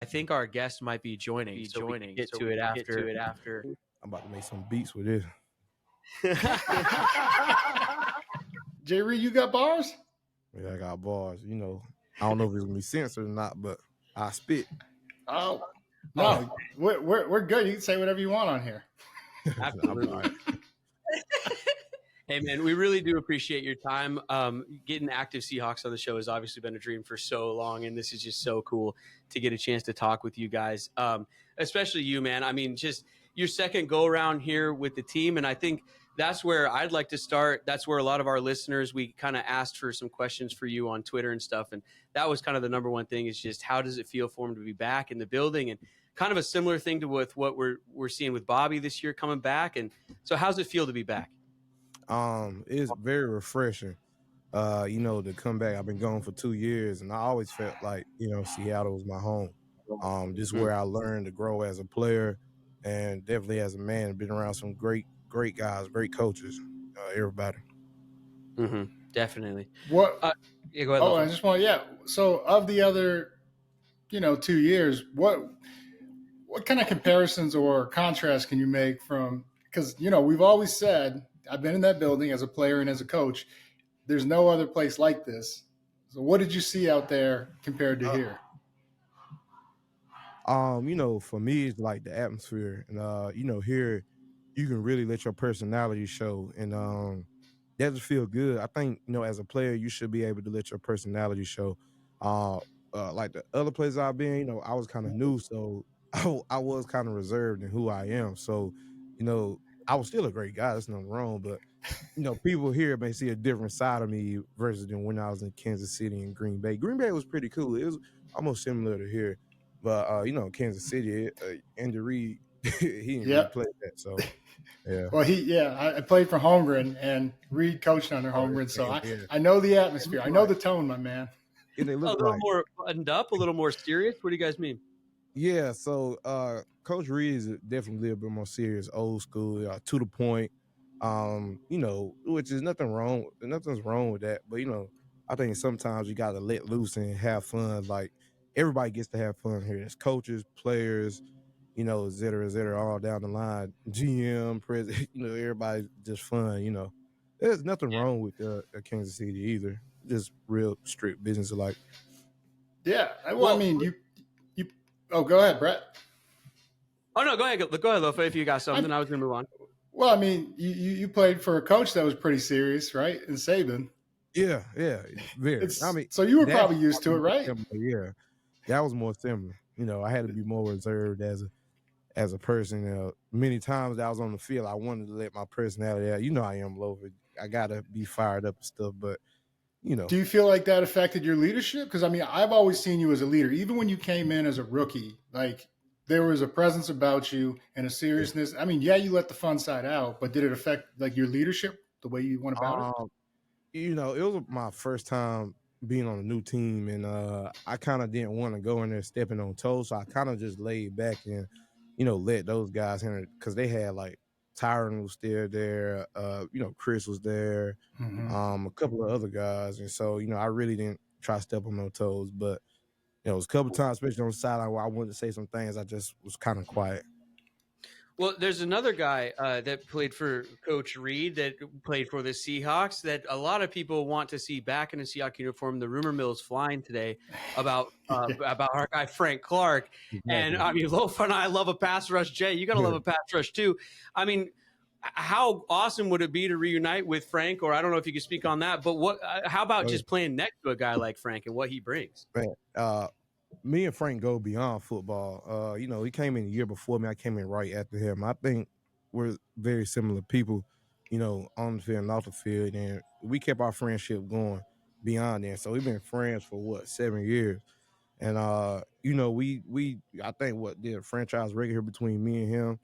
think our guest might be joining. So we can get to it after. I'm about to make some beats with this. Jay Reed, you got bars? Yeah, I got bars. You know, I don't know if it's gonna be censored or not, but I spit. Oh no, we're good. You can say whatever you want on here. Absolutely. Hey, man, we really do appreciate your time. Getting active Seahawks on the show has obviously been a dream for so long, and this is just so cool to get a chance to talk with you guys, especially you, man. I mean, just your second go-around here with the team, and I think that's where I'd like to start. That's where a lot of our listeners, we kind of asked for some questions for you on Twitter and stuff, and that was kind of the number one thing is just how does it feel for him to be back in the building, and kind of a similar thing to with what we're seeing with Bobby this year coming back. And so how's it feel to be back? It's very refreshing, you know, to come back. I've been gone for 2 years, and I always felt like, you know, Seattle was my home. Just where I learned to grow as a player and definitely as a man. Been around some great guys, great coaches, everybody. Definitely. What? Yeah, go ahead. Oh, I just want So of the other, 2 years, what kind of comparisons or contrasts can you make from? Because we've always said, I've been in that building as a player and as a coach. There's no other place like this. So what did you see out there compared to here? You know, for me, it's like the atmosphere, and you know, here you can really let your personality show, and that just feel good. I think, you know, as a player, you should be able to let your personality show. Like the other places I've been, you know, I was kind of new, so I was kind of reserved in who I am. So, you know, I was still a great guy. That's nothing wrong, but you know, people here may see a different side of me versus than when I was in Kansas City and Green Bay. Green Bay was pretty cool. It was almost similar to here, but you know, Kansas City, Andy Reid, he didn't really play that. So yeah. Well, I played for Holmgren, and Reed coached under Holmgren, so I know the atmosphere. I know the tone, my man. And they look a little more buttoned up, a little more serious. What do you guys mean? Yeah, so Coach Reed is definitely a bit more serious, old school, to the point. You know, which is nothing's wrong with that. But you know, I think sometimes you gotta let loose and have fun. Like everybody gets to have fun here. There's coaches, players, you know, et cetera, all down the line. GM, president, you know, everybody's just fun. You know, there's nothing wrong with Kansas City either. Just real strict business alike. Yeah, well, I mean, you. Oh, go ahead, Brett. Oh no, go ahead, Lofa. If you got something, I was gonna move on. Well, I mean, you played for a coach that was pretty serious, right? In Saban. Yeah, very. I mean, so you were probably used to it, right? Yeah, that was more similar. You know, I had to be more reserved as a person. Many times I was on the field, I wanted to let my personality out. You know, I am Lofa. I gotta be fired up and stuff, but you know. Do you feel like that affected your leadership? Because I mean, I've always seen you as a leader, even when you came in as a rookie. Like there was a presence about you and a seriousness. I mean, you let the fun side out, but did it affect like your leadership, the way you went about it? You know, it was my first time being on a new team, and I kind of didn't want to go in there stepping on toes, so I kind of just laid back and, you know, let those guys in it because they had like Tyron was still there, you know, Chris was there, a couple of other guys, and so, you know, I really didn't try to step on no toes, but you know, it was a couple of times, especially on the sideline, where I wanted to say some things, I just was kind of quiet. Well, there's another guy that played for Coach Reed that played for the Seahawks that a lot of people want to see back in a Seahawks uniform. The rumor mill is flying today about our guy Frank Clark. Exactly. And I mean, Lofa and I love a pass rush. Jay, you got to love a pass rush too. I mean, how awesome would it be to reunite with Frank? Or I don't know if you could speak on that, but how about just playing next to a guy like Frank and what he brings? Man, me and Frank go beyond football. You know, he came in a year before me. I came in right after him. I think we're very similar people, you know, on the field and off the field. And we kept our friendship going beyond that. So we've been friends for 7 years. And you know, we I think did a franchise record here between me and him.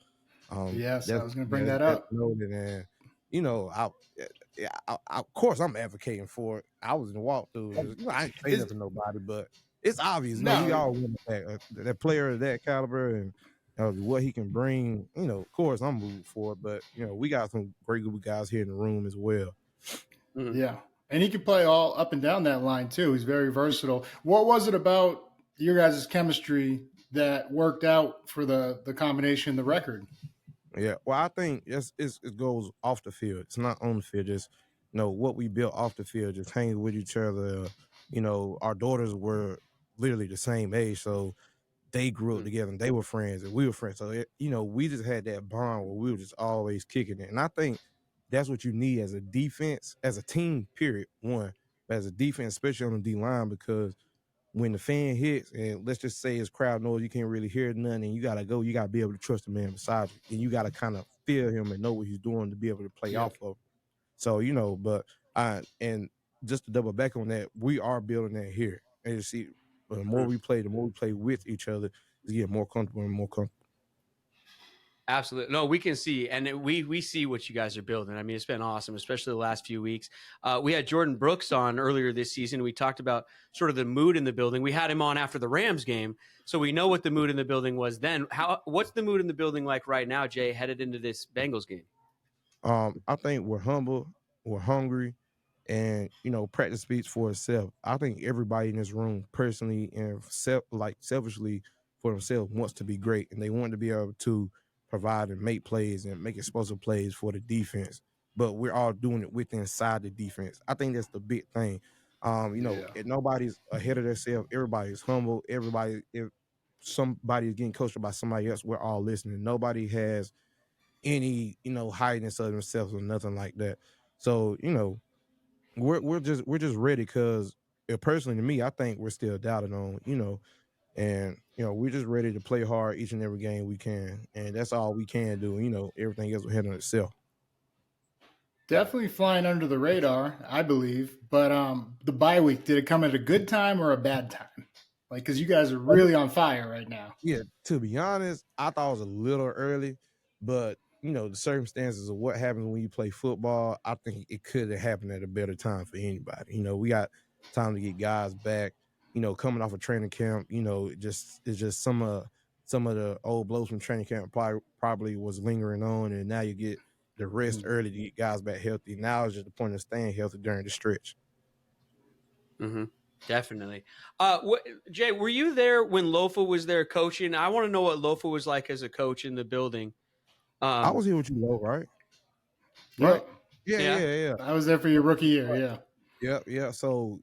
Yes, I was going to bring that up. Noted. And you know, I of course I'm advocating for it. I was in the walkthrough. You know, I ain't saying nothing to nobody, but it's obvious. No, we all want that player of that caliber and what he can bring. You know, of course, I'm moving for it, but you know, we got some great group of guys here in the room as well. Yeah, and he can play all up and down that line too. He's very versatile. What was it about your guys' chemistry that worked out for the combination, the record. Yeah, well, I think it goes off the field. It's not on the field. Just what we built off the field, just hanging with each other. Our daughters were literally the same age, so they grew up together and they were friends and we were friends. So we just had that bond where we were just always kicking it. And I think that's what you need as a defense, as a team. Period. One, as a defense, especially on the D line, because when the fan hits and let's just say it's crowd noise, you can't really hear nothing, and you gotta be able to trust the man beside you, and you gotta kind of feel him and know what he's doing to be able to play off of. So but and just to double back on that, we are building that here, and you see, the more we play with each other, it's getting more comfortable and more comfortable. Absolutely. No, we can see, and we see what you guys are building. I mean, it's been awesome, especially the last few weeks. We had Jordan Brooks on earlier this season. We talked about sort of the mood in the building. We had him on after the Rams game, so we know what the mood in the building was then. What's the mood in the building like right now, Jay, headed into this Bengals game? I think we're humble, we're hungry, and practice speaks for itself. I think everybody in this room, personally and selfishly for themselves, wants to be great, and they want to be able to provide and make plays and make explosive plays for the defense. But we're all doing it within inside the defense. I think that's the big thing. Nobody's ahead of themselves. Everybody's humble. If somebody is getting coached by somebody else, we're all listening. Nobody has any hidiness of themselves or nothing like that. So we're just ready, because personally, to me, I think we're still doubted on, and we're just ready to play hard each and every game we can, and that's all we can do. Everything else will handle itself. Definitely flying under the radar, I believe. But the bye week, did it come at a good time or a bad time? Like, because you guys are really on fire right now. Yeah, to be honest, I thought it was a little early, but the circumstances of what happens when you play football, I think it could have happened at a better time for anybody. We got time to get guys back. Coming off a training camp, it's just some of the old blows from training camp probably was lingering on, and now you get the rest early to get guys back healthy. Now it's just the point of staying healthy during the stretch. Mm-hmm. Definitely. Jay, were you there when Lofa was there coaching? I want to know what Lofa was like as a coach in the building. I was here with you, Lo, right? Right? Yeah. I was there for your rookie year, Yeah. So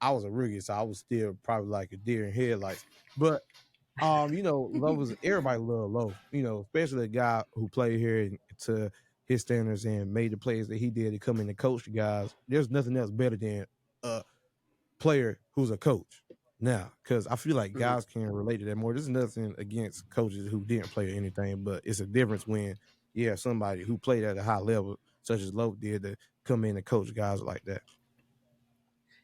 I was a rookie, so I was still probably like a deer in headlights. But Love was everybody loved Low. Especially the guy who played here to his standards and made the plays that he did to come in and coach the guys. There's nothing else better than player who's a coach now, because I feel like guys can relate to that more. There's nothing against coaches who didn't play or anything, but it's a difference when you have somebody who played at a high level, such as Lowe did, to come in and coach guys like that.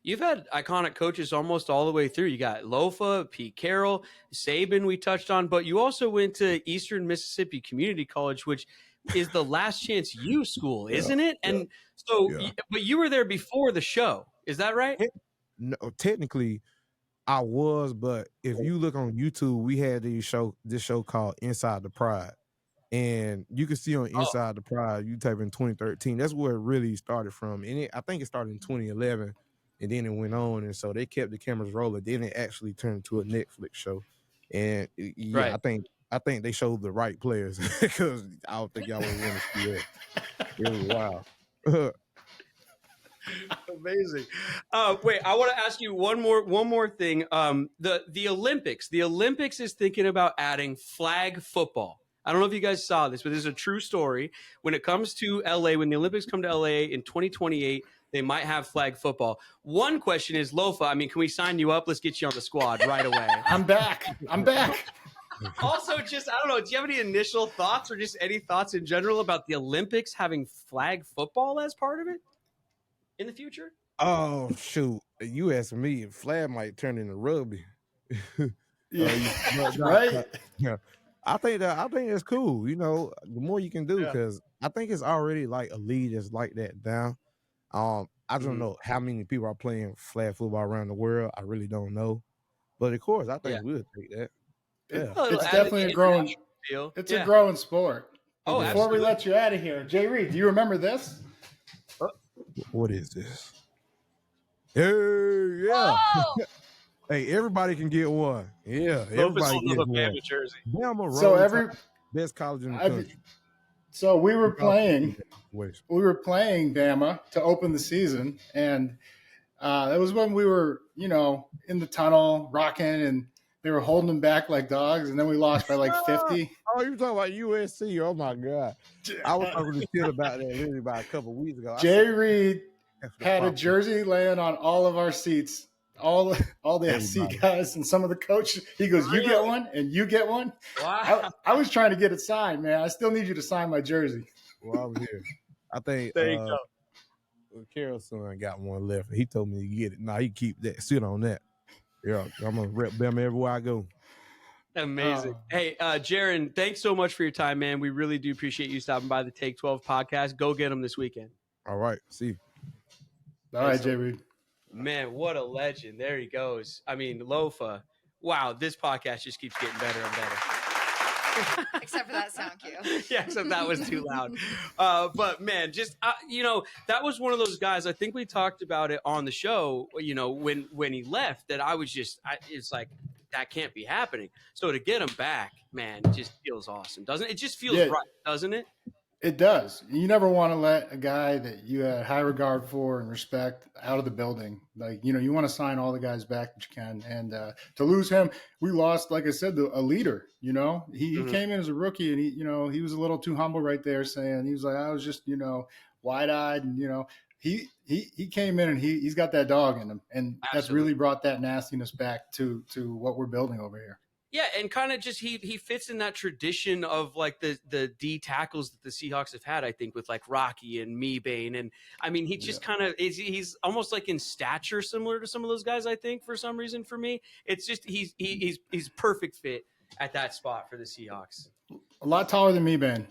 You've had iconic coaches almost all the way through. You got Lofa, Pete Carroll, Saban we touched on, but you also went to Eastern Mississippi Community College, which is the Last Chance U school, isn't it? And so, but you were there before the show. Is that right? No, technically I was, but if you look on YouTube, we had this show called Inside the Pride. And you can see on Inside the Pride, you type in 2013, that's where it really started from. And I think it started in 2011, and then it went on. And so they kept the cameras rolling. Then it actually turned into a Netflix show. And I think they showed the right players, because I don't think y'all would want to see that. It was wild. Amazing. Wait, I want to ask you one more thing. The Olympics. The Olympics is thinking about adding flag football. I don't know if you guys saw this, but this is a true story. When it comes to LA, when the Olympics come to LA in 2028, they might have flag football. One question is, Lofa, I mean, can we sign you up? Let's get you on the squad right away. I'm back. Also, just, I don't know, do you have any initial thoughts or just any thoughts in general about the Olympics having flag football as part of it in the future? Oh, shoot. You asked me, flag might turn into rugby. Right? Yeah. I think that's cool. The more you can do, because I think it's already like a league that's like that down. I don't know how many people are playing flag football around the world. I really don't know, but of course, I think we'll take that. It's definitely a growing. It's a growing sport. Before absolutely. we let you out of here, Jay Reed, do you remember this? What is this? Hey, yeah. Hey, everybody can get one. Yeah, everybody Sold gets a Bama one. jersey. Bama So Roll Tide, best college in the country. So we were playing West. Bama to open the season, and that was when we were, in the tunnel rocking, and they were holding them back like dogs, and then we lost by like 50. Oh, you talking about USC? Oh my God! I was talking to Kid about that literally about a couple of weeks ago. Jay Reed had a jersey laying on all of our seats, all the SC guys and some of the coaches. He goes, "You get one, and you get one." Wow. I was trying to get it signed, man. I still need you to sign my jersey. Well, I was here. I think there you go. Carol's son got one left. He told me to get it. Nah, he keep that. Sit on that. Yeah, I'm gonna rep Bama everywhere I go. Amazing. Hey, Jarran, thanks so much for your time, man. We really do appreciate you stopping by the Take 12 podcast. Go get them this weekend. All right. See you. All right, Jay Reed. Man, what a legend. There he goes. I mean, Lofa. Wow, this podcast just keeps getting better and better. Except for that sound cue. Yeah, except that was too loud. But man, just that was one of those guys. I think we talked about it on the show. When he left, that I was it's like that can't be happening. So to get him back, man, it just feels awesome, doesn't it? It just feels right, doesn't it? It does. You never want to let a guy that you had high regard for and respect out of the building. Like, you want to sign all the guys back that you can. And to lose him, we lost, like I said, a leader. He came in as a rookie, and he was a little too humble right there, saying he was like, I was just wide-eyed, and he came in and he's got that dog in him, and that's really brought that nastiness back to what we're building over here. Yeah, and kind of just he fits in that tradition of like the D tackles that the Seahawks have had, I think, with like Rocky and Mebane. And I mean, he just kind of he's almost like in stature similar to some of those guys, I think, for some reason for me. It's just he's perfect fit at that spot for the Seahawks. A lot taller than Mebane.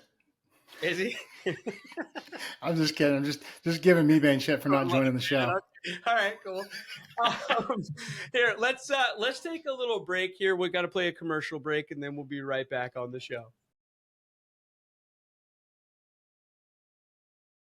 Is he? I'm just kidding. I'm just giving Mebane shit for not joining the show. All right, cool. Here, let's take a little break here. We got to play a commercial break, and then we'll be right back on the show.